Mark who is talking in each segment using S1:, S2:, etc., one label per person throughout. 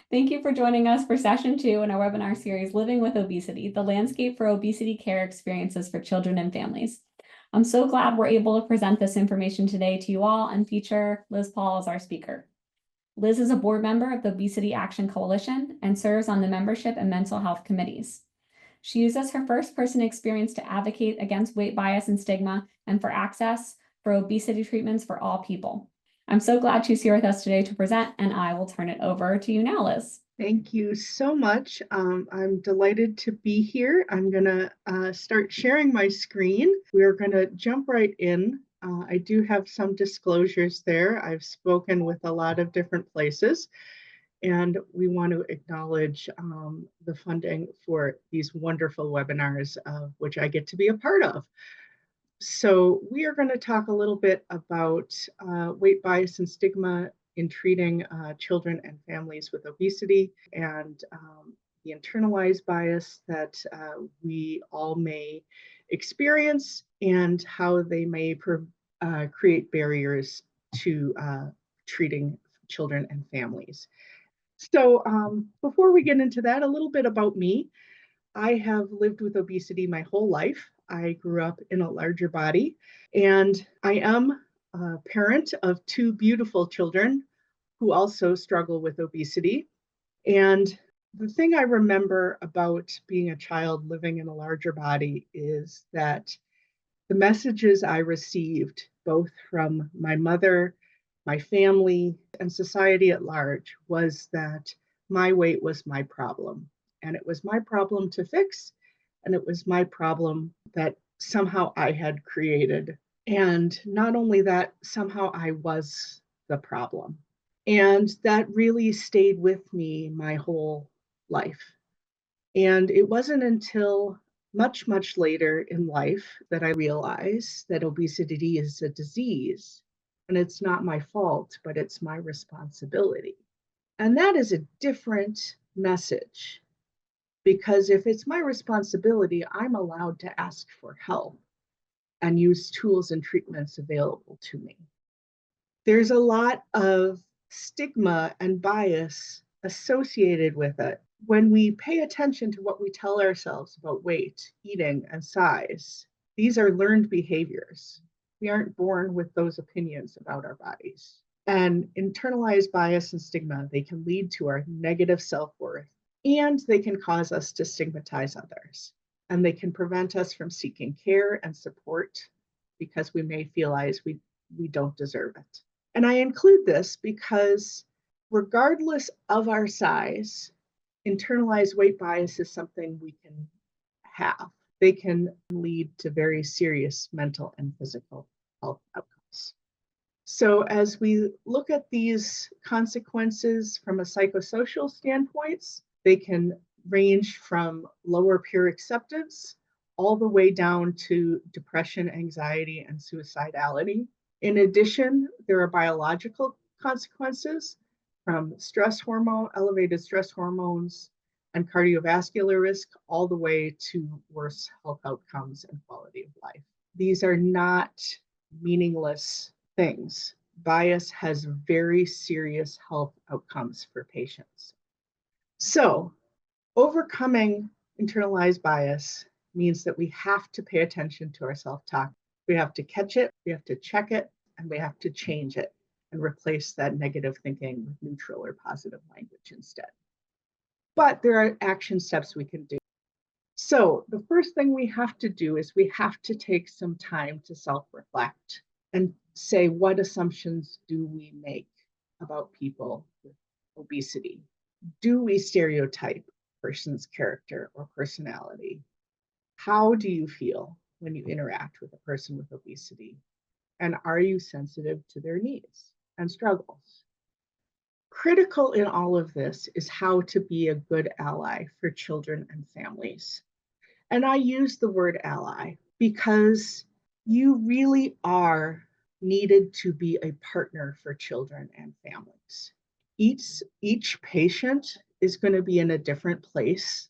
S1: Thank you for joining us for session 2 in our webinar series, Living with Obesity, the landscape for obesity care experiences for children and families. I'm so glad we're able to present this information today to you all and feature Liz Paul as our speaker. Liz is a board member of the Obesity Action Coalition and serves on the membership and mental health committees. She uses her first-person experience to advocate against weight bias and stigma and for access for obesity treatments for all people. I'm so glad she's here with us today to present, and I will turn it over to you now, Liz.
S2: Thank you so much. I'm delighted to be here. I'm going to start sharing my screen. We're going to jump right in. I do have some disclosures there. I've spoken with a lot of different places, and we want to acknowledge the funding for these wonderful webinars, which I get to be a part of. So we are going to talk a little bit about weight bias and stigma in treating children and families with obesity, and the internalized bias that we all may experience, and how they may create barriers to treating children and families. So before we get into that, a little bit about me. I have lived with obesity my whole life. I grew up in a larger body, and I am a parent of 2 beautiful children who also struggle with obesity. And the thing I remember about being a child living in a larger body is that the messages I received, both from my mother, my family, and society at large, was that my weight was my problem. And it was my problem to fix. And it was my problem that somehow I had created. And not only that, somehow I was the problem. And that really stayed with me my whole life. And it wasn't until much, much later in life that I realized that obesity is a disease. And it's not my fault, but it's my responsibility. And that is a different message, because if it's my responsibility, I'm allowed to ask for help and use tools and treatments available to me. There's a lot of stigma and bias associated with it. When we pay attention to what we tell ourselves about weight, eating, and size, these are learned behaviors. We aren't born with those opinions about our bodies. And internalized bias and stigma, they can lead to our negative self-worth, and they can cause us to stigmatize others. And they can prevent us from seeking care and support because we may feel as we don't deserve it. And I include this because regardless of our size, internalized weight bias is something we can have. They can lead to very serious mental and physical health outcomes. So as we look at these consequences from a psychosocial standpoint, they can range from lower peer acceptance all the way down to depression, anxiety, and suicidality. In addition, there are biological consequences from elevated stress hormones, and cardiovascular risk, all the way to worse health outcomes and quality of life. These are not meaningless things. Bias has very serious health outcomes for patients. So, overcoming internalized bias means that we have to pay attention to our self-talk. We have to catch it, we have to check it, and we have to change it and replace that negative thinking with neutral or positive language instead. But there are action steps we can do. So the first thing we have to do is we have to take some time to self-reflect and say, what assumptions do we make about people with obesity? Do we stereotype a person's character or personality? How do you feel when you interact with a person with obesity? And are you sensitive to their needs and struggles? Critical in all of this is how to be a good ally for children and families. And I use the word ally because you really are needed to be a partner for children and families. Each patient is going to be in a different place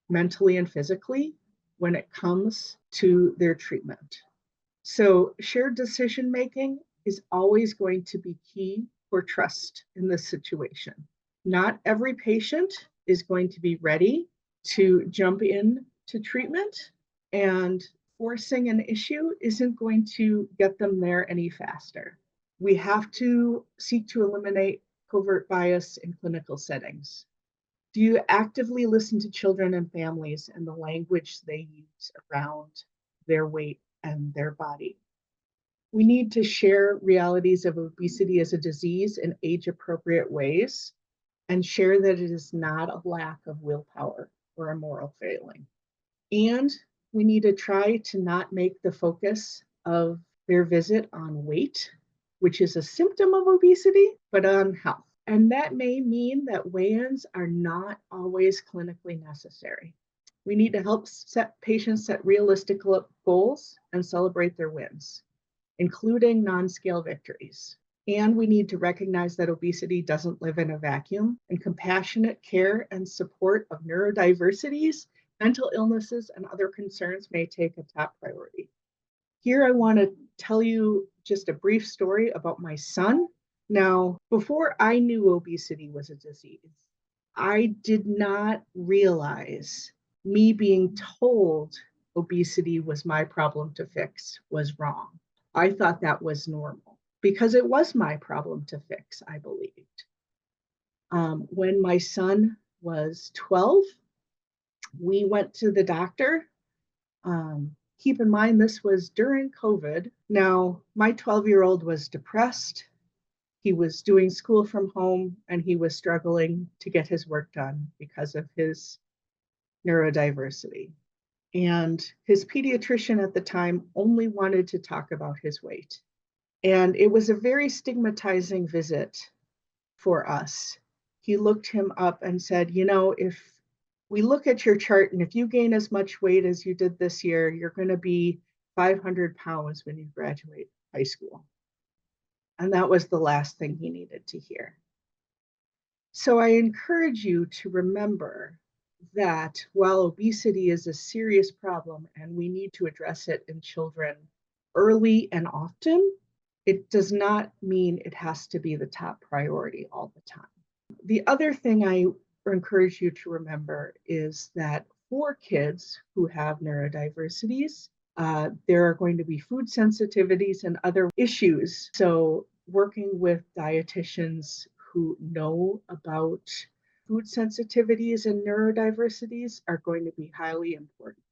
S2: mentally and physically when it comes to their treatment. So shared decision making is always going to be key for trust in this situation. Not every patient is going to be ready to jump in to treatment, and forcing an issue isn't going to get them there any faster. We have to seek to eliminate covert bias in clinical settings. Do you actively listen to children and families and the language they use around their weight and their body? We need to share realities of obesity as a disease in age appropriate ways and share that it is not a lack of willpower or a moral failing. And we need to try to not make the focus of their visit on weight, which is a symptom of obesity, but on health. And that may mean that weigh-ins are not always clinically necessary. We need to help patients set realistic goals and celebrate their wins, including non-scale victories. And we need to recognize that obesity doesn't live in a vacuum, and compassionate care and support of neurodiversities, mental illnesses, and other concerns may take a top priority. Here I want to tell you just a brief story about my son. Now, before I knew obesity was a disease, I did not realize me being told obesity was my problem to fix was wrong. I thought that was normal because it was my problem to fix, I believed. When my son was 12, we went to the doctor. Keep in mind, this was during COVID. Now, my 12-year-old was depressed. He was doing school from home and he was struggling to get his work done because of his neurodiversity. And his pediatrician at the time only wanted to talk about his weight. And it was a very stigmatizing visit for us. He looked him up and said, you know, if we look at your chart and if you gain as much weight as you did this year, you're going to be 500 pounds when you graduate high school. And that was the last thing he needed to hear. So I encourage you to remember that while obesity is a serious problem and we need to address it in children early and often, it does not mean it has to be the top priority all the time. The other thing I encourage you to remember is that for kids who have neurodiversities, there are going to be food sensitivities and other issues. So working with dietitians who know about food sensitivities and neurodiversities are going to be highly important.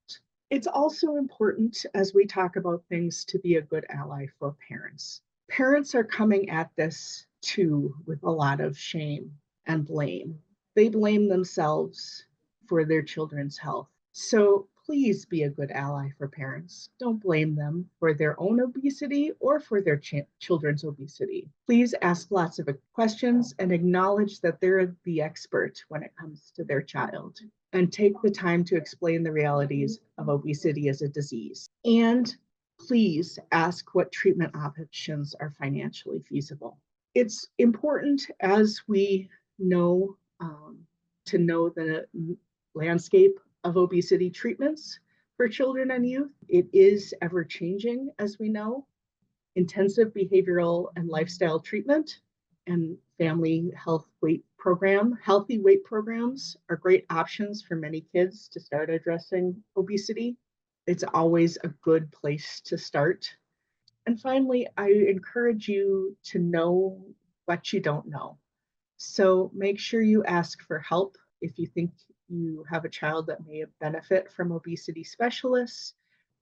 S2: It's also important as we talk about things to be a good ally for parents. Parents are coming at this too with a lot of shame and blame. They blame themselves for their children's health. So please be a good ally for parents. Don't blame them for their own obesity or for their children's obesity. Please ask lots of questions and acknowledge that they're the expert when it comes to their child. And take the time to explain the realities of obesity as a disease. And please ask what treatment options are financially feasible. It's important as we know to know the landscape of obesity treatments for children and youth. It is ever changing, as we know. Intensive behavioral and lifestyle treatment and family health healthy weight programs are great options for many kids to start addressing obesity. It's always a good place to start. And finally, I encourage you to know what you don't know. So make sure you ask for help if you think you have a child that may benefit from obesity specialists,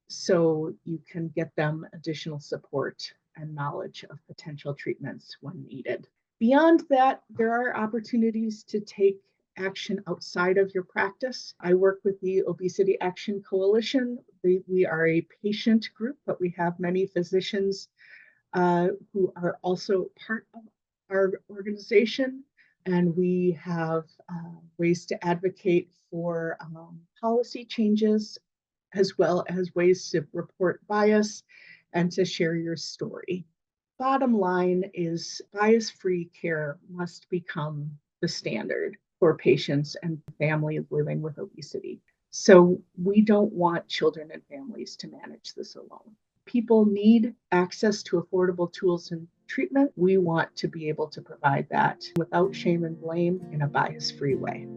S2: so you can get them additional support and knowledge of potential treatments when needed. Beyond that, there are opportunities to take action outside of your practice. I work with the Obesity Action Coalition. We are a patient group, but we have many physicians who are also part of our organization. And we have ways to advocate for policy changes, as well as ways to report bias and to share your story. Bottom line is bias-free care must become the standard for patients and families living with obesity. So we don't want children and families to manage this alone. People need access to affordable tools and treatment. We want to be able to provide that without shame and blame in a bias-free way.